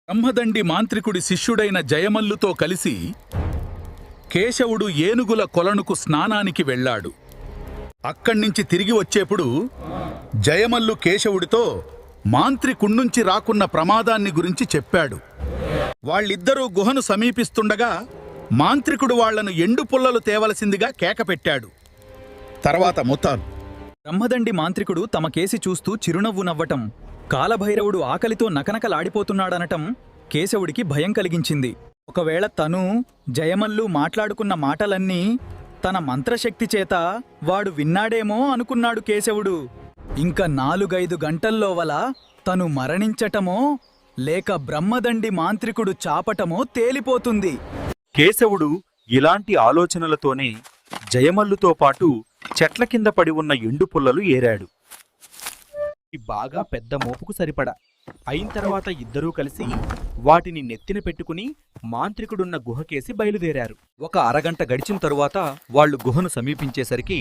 బ్రహ్మదండి మాంత్రికుడి శిష్యుడైన జయమల్లుతో కలిసి కేశవుడు ఏనుగుల కొలనుకు స్నానానికి వెళ్ళాడు. అక్కడ్నించి తిరిగి వచ్చేప్పుడు జయమల్లు కేశవుడితో మాంత్రికుణ్ణుంచి రాకున్న ప్రమాదాన్ని గురించి చెప్పాడు. వాళ్ళిద్దరూ గుహను సమీపిస్తుండగా మాంత్రికుడు వాళ్లను ఎండు పుల్లలు తేవలసిందిగా కేకపెట్టాడు. తర్వాత ముతాను. బ్రహ్మదండి మాంత్రికుడు తమ కేసి చూస్తూ చిరునవ్వు నవ్వటం, కాలభైరవుడు ఆకలితో నకనకలాడిపోతున్నాడనటం కేశవుడికి భయం కలిగించింది. ఒకవేళ తను జయమల్లు మాట్లాడుకున్న మాటలన్నీ తన మంత్రశక్తి చేత వాడు విన్నాడేమో అనుకున్నాడు కేశవుడు. ఇంక 4-5 గంటల్లోవల తను మరణించటమో లేక బ్రహ్మదండి మాంత్రికుడు చాపటమో తేలిపోతుంది. కేశవుడు ఇలాంటి ఆలోచనలతోనే జయమల్లుతో పాటు చెట్ల కింద పడి ఉన్న ఎండు పుల్లలు ఏరాడు. బాగా పెద్ద మోపుకు సరిపడా అయిన తర్వాత ఇద్దరూ కలిసి వాటిని నెత్తిన పెట్టుకుని మాంత్రికుడున్న గుహకేసి బయలుదేరారు. ఒక అరగంట గడిచిన తరువాత వాళ్లు గుహను సమీపించేసరికి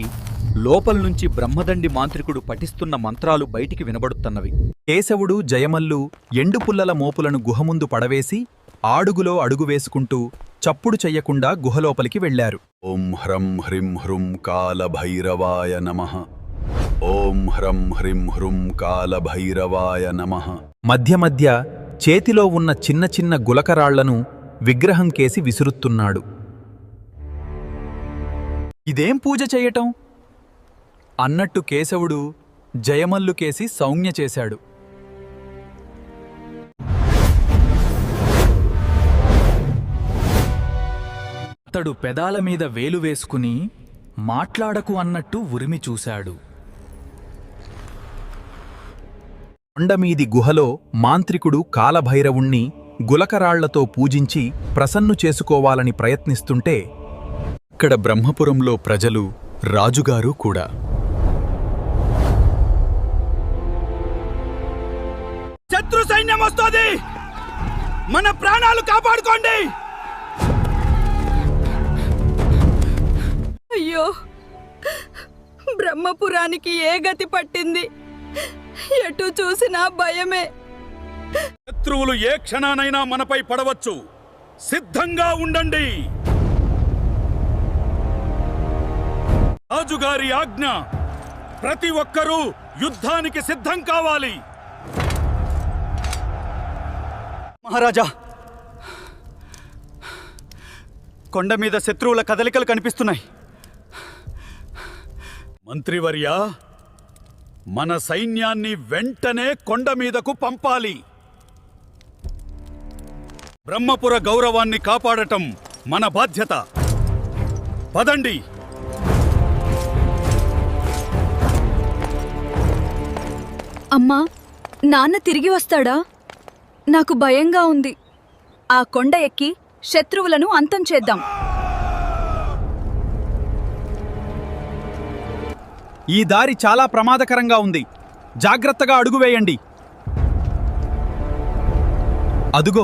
లోపల నుంచి బ్రహ్మదండి మాంత్రికుడు పఠిస్తున్న మంత్రాలు బయటికి వినబడుతున్నవి. కేశవుడు జయమల్లు ఎండుపుల్లల మోపులను గుహముందు పడవేసి ఆడుగులో అడుగు వేసుకుంటూ చప్పుడు చెయ్యకుండా గుహలోపలికి వెళ్లారు. ఓం హ్రం హ్రీం హృం కాలభైరవాయ నమః. ఓం హ్రం హ్రీం హృం కాలభైరవాయ నమః. మధ్య మధ్య చేతిలో ఉన్న చిన్న చిన్న గులకరాళ్లను విగ్రహం కేసి విసురుతున్నాడు. ఇదేం పూజ చెయ్యటం అన్నట్టు కేశవుడు జయమల్లు కేసి సౌజ్ఞ చేశాడు. అతడు పెదాల మీద వేలు వేసుకుని మాట్లాడకు అన్నట్టు ఉరిమి చూశాడు. కొండమీది గుహలో మాంత్రికుడు కాలభైరవుణ్ణి గులకరాళ్లతో పూజించి ప్రసన్ను చేసుకోవాలని ప్రయత్నిస్తుంటే ఇక్కడ బ్రహ్మపురంలో ప్రజలు, రాజుగారు కూడా. శత్రు సైన్యం వస్తోంది, మన ప్రాణాలు కాపాడుకోండి. అయ్యో, బ్రహ్మపురానికి ఏ గతి పట్టింది? ఎటు చూసినా భయమే. శత్రువులు ఏ క్షణానైనా మనపై పడవచ్చు, సిద్ధంగా ఉండండి. రాజుగారి ఆజ్ఞ, ప్రతి ఒక్కరూ యుద్ధానికి సిద్ధం కావాలి. మహారాజా, కొండ మీద శత్రువుల కదలికలు కనిపిస్తున్నాయి. మంత్రివర్యా, మన సైన్యాన్ని వెంటనే కొండ మీదకు పంపాలి. బ్రహ్మపుర గౌరవాన్ని కాపాడటం మన బాధ్యత. పదండి. అమ్మా, నాన్న తిరిగి వస్తాడా? నాకు భయంగా ఉంది. ఆ కొండ ఎక్కి శత్రువులను అంతం చేద్దాం. ఈ దారి చాలా ప్రమాదకరంగా ఉంది, జాగ్రత్తగా అడుగు వేయండి. అదుగో,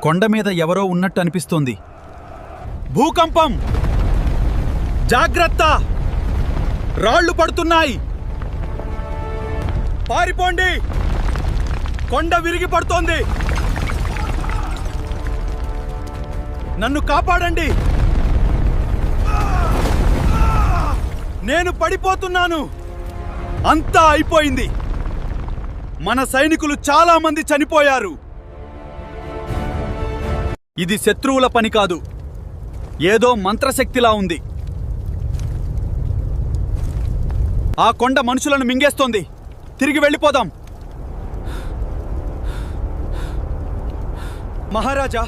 కొండ మీద ఎవరో ఉన్నట్టు అనిపిస్తోంది. భూకంపం! జాగ్రత్త! రాళ్లు పడుతున్నాయి. పారిపోండి! కొండ విరిగి పడుతోంది. నన్ను కాపాడండి. నేను పడిపోతున్నాను. అంతా అయిపోయింది. మన సైనికులు చాలా మంది చనిపోయారు. ఇది శత్రువుల పని కాదు, ఏదో మంత్రశక్తిలా ఉంది. ఆ కొండ మనుషులను మింగేస్తోంది. తిరిగి వెళ్ళిపోదాం. మహారాజా,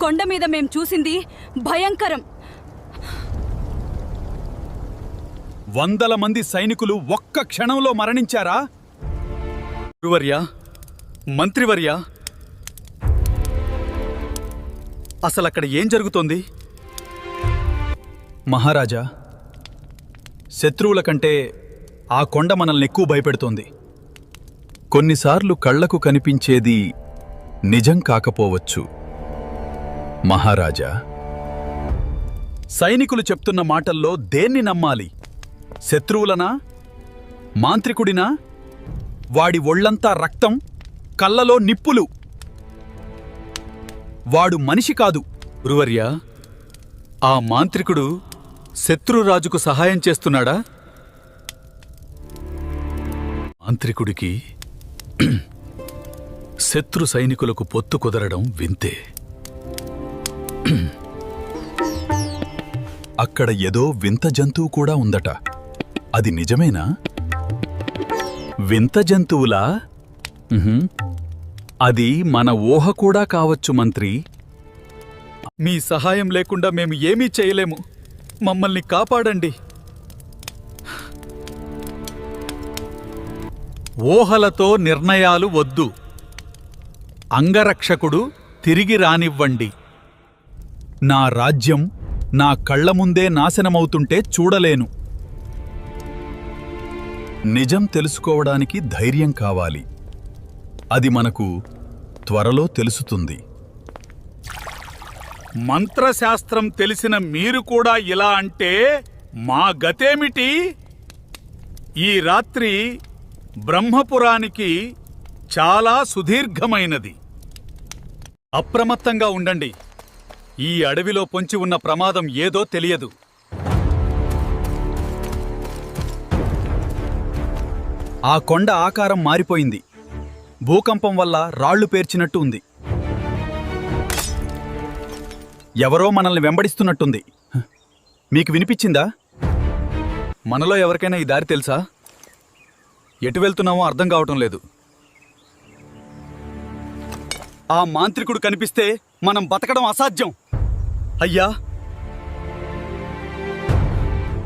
కొండ మీద మేం చూసింది భయంకరం. 100 మంది సైనికులు ఒక్క క్షణంలో మరణించారా? గురువర్యా, మంత్రివర్యా, అసలక్కడ ఏం జరుగుతోంది? మహారాజా, శత్రువుల కంటే ఆ కొండ మనల్ని ఎక్కువ భయపెడుతోంది. కొన్నిసార్లు కళ్లకు కనిపించేది నిజం కాకపోవచ్చు. మహారాజా, సైనికులు చెప్తున్న మాటల్లో దేన్ని నమ్మాలి? శత్రువులనా మాంత్రికుడినా? వాడి ఒళ్లంతా రక్తం, కళ్ళలో నిప్పులు. వాడు మనిషి కాదు. గురువర్య, ఆ మాంత్రికుడు శత్రురాజుకు సహాయం చేస్తున్నాడా? మాంత్రికుడికి శత్రు సైనికులకు పొత్తు కుదరడం వింతే. అక్కడ ఏదో వింత జంతువు కూడా ఉందట. అది నిజమేనా? వింత జంతువులా? అది మన ఊహ కూడా కావచ్చు మంత్రి. మీ సహాయం లేకుండా మేము ఏమీ చేయలేము. మమ్మల్ని కాపాడండి. ఊహలతో నిర్ణయాలు వద్దు. అంగరక్షకుడు తిరిగి రానివ్వండి. నా రాజ్యం నా కళ్ల ముందే నాశనమవుతుంటే చూడలేను. నిజం తెలుసుకోవడానికి ధైర్యం కావాలి. అది మనకు త్వరలో తెలుస్తుంది. మంత్రశాస్త్రం తెలిసిన మీరు కూడా ఇలా అంటే మా గతేమిటి? ఈ రాత్రి బ్రహ్మపురానికి చాలా సుదీర్ఘమైనది. అప్రమత్తంగా ఉండండి. ఈ అడవిలో పొంచి ఉన్న ప్రమాదం ఏదో తెలియదు. ఆ కొండ ఆకారం మారిపోయింది. భూకంపం వల్ల రాళ్లు పేర్చినట్టు ఉంది. ఎవరో మనల్ని వెంబడిస్తున్నట్టుంది. మీకు వినిపించిందా? మనలో ఎవరికైనా ఈ దారి తెలుసా? ఎటు వెళ్తున్నామో అర్థం కావటం లేదు. ఆ మాంత్రికుడు కనిపిస్తే మనం బతకడం అసాధ్యం. అయ్యా,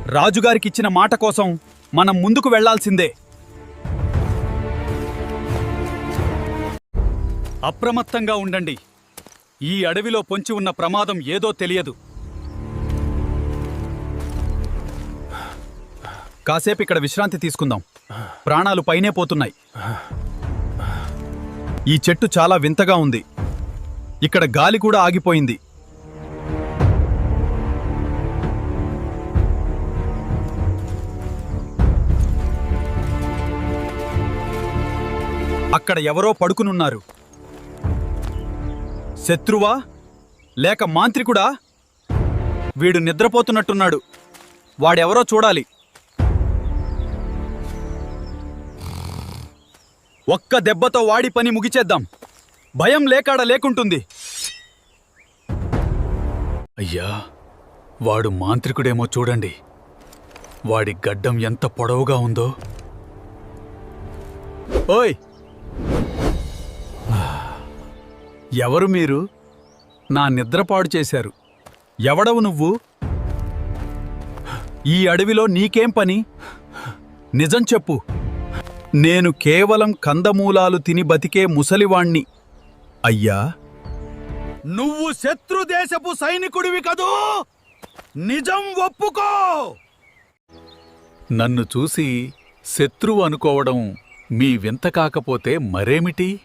రాజుగారికిచ్చిన మాట కోసం మనం ముందుకు వెళ్లాల్సిందే. అప్రమత్తంగా ఉండండి. ఈ అడవిలో పొంచి ఉన్న ప్రమాదం ఏదో తెలియదు. కాసేపు ఇక్కడ విశ్రాంతి తీసుకుందాం. ప్రాణాలు పైనే పోతున్నాయి. ఈ చెట్టు చాలా వింతగా ఉంది. ఇక్కడ గాలి కూడా ఆగిపోయింది. అక్కడ ఎవరో పడుకునున్నారు. శత్రువా లేక మాంత్రికుడా? వీడు నిద్రపోతున్నట్టున్నాడు. వాడెవరో చూడాలి. ఒక్క దెబ్బతో వాడి పని ముగిచేద్దాం. భయం లేకాడ లేకుంటుంది. అయ్యా, వాడు మాంత్రికుడేమో చూడండి. వాడి గడ్డం ఎంత పొడవుగా ఉందో. ఓయ్, ఎవరు మీరు? నా నిద్రపాడు చేశారు. ఎవడవు నువ్వు? ఈ అడవిలో నీకేం పని? నిజం చెప్పు. నేను కేవలం కందమూలాలు తిని బతికే ముసలివాణ్ణి. అయ్యా, నువ్వు శత్రుదేశపు సైనికుడివి కదూ? నిజం ఒప్పుకో. నన్ను చూసి శత్రువు అనుకోవడం మీ వింత కాకపోతే మరేమిటి?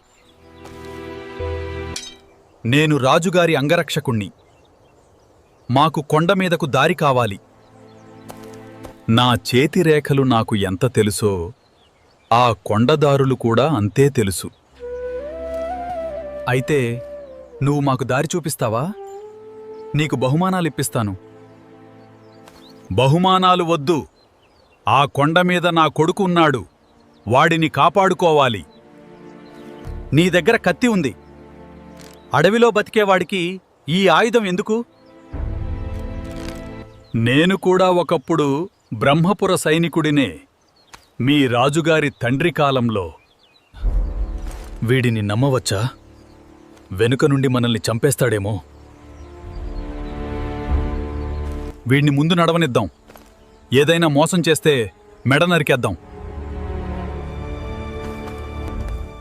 నేను రాజుగారి అంగరక్షకుణ్ణి. మాకు కొండ మీదకు దారి కావాలి. నా చేతి రేఖలు నాకు ఎంత తెలుసో ఆ కొండదారులు కూడా అంతే తెలుసు. అయితే నువ్వు మాకు దారి చూపిస్తావా? నీకు బహుమానాలిప్పిస్తాను. బహుమానాలు వద్దు. ఆ కొండ మీద నా కొడుకు ఉన్నాడు. వాడిని కాపాడుకోవాలి. నీ దగ్గర కత్తి ఉంది. అడవిలో బతికేవాడికి ఈ ఆయుధం ఎందుకు? నేను కూడా ఒకప్పుడు బ్రహ్మపుర సైనికుడినే, మీ రాజుగారి తండ్రి కాలంలో. వీడిని నమ్మవచ్చా? వెనుక నుండి మనల్ని చంపేస్తాడేమో. వీడిని ముందు నడవనిద్దాం. ఏదైనా మోసం చేస్తే మెడ నరికేద్దాం.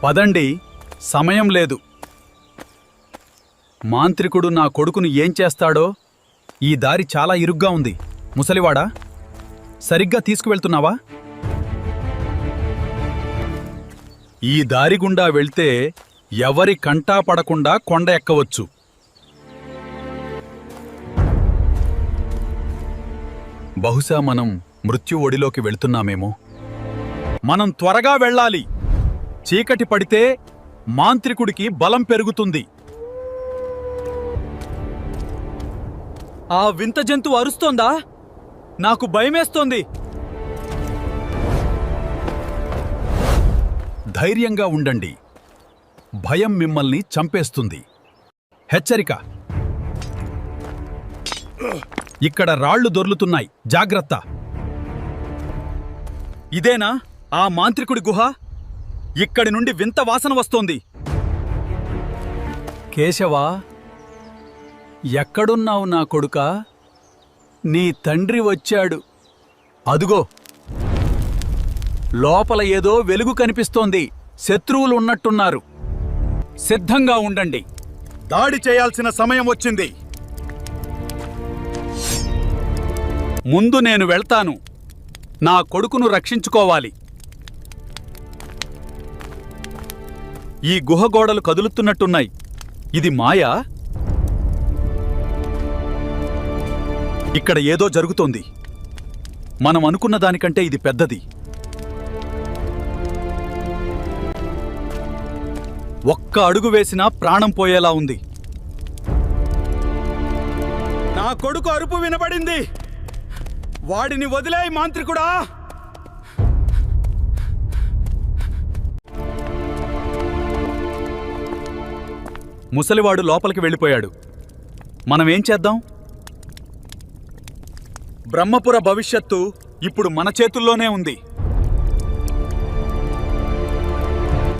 పదండి, సమయం లేదు. మాంత్రికుడు నా కొడుకును ఏం చేస్తాడో? ఈ దారి చాలా ఇరుగ్గా ఉంది. ముసలివాడా, సరిగ్గా తీసుకువెళ్తున్నావా? ఈ దారి గుండా వెళ్తే ఎవరి కంటా పడకుండా కొండ ఎక్కవచ్చు. బహుశా మనం మృత్యు ఒడిలోకి వెళ్తున్నామేమో. మనం త్వరగా వెళ్ళాలి. చీకటి పడితే మాంత్రికుడికి బలం పెరుగుతుంది. ఆ వింత జంతువు అరుస్తోందా? నాకు భయమేస్తోంది. ధైర్యంగా ఉండండి. భయం మిమ్మల్ని చంపేస్తుంది. హెచ్చరిక! ఇక్కడ రాళ్లు దొర్లుతున్నాయి, జాగ్రత్త! ఇదేనా ఆ మాంత్రికుడి గుహ? ఇక్కడి నుండి వింత వాసన వస్తోంది. కేశవా, ఎక్కడున్నావు నా కొడుకా? నీ తండ్రి వచ్చాడు. అదుగో, లోపల ఏదో వెలుగు కనిపిస్తోంది. శత్రువులు ఉన్నట్టున్నారు. సిద్ధంగా ఉండండి. దాడి చేయాల్సిన సమయం వచ్చింది. ముందు నేను వెళ్తాను. నా కొడుకును రక్షించుకోవాలి. ఈ గుహ గోడలు కదులుతున్నట్టున్నాయి. ఇది మాయా? ఇక్కడ ఏదో జరుగుతోంది. మనం అనుకున్న దానికంటే ఇది పెద్దది. ఒక్క అడుగు వేసినా ప్రాణం పోయేలా ఉంది. నా కొడుకు అరుపు వినబడింది. వాడిని వదిలేయ్ మాంత్రికుడా! ముసలివాడు లోపలికి వెళ్ళిపోయాడు. మనమేం చేద్దాం? బ్రహ్మపుర భవిష్యత్తు ఇప్పుడు మన చేతుల్లోనే ఉంది.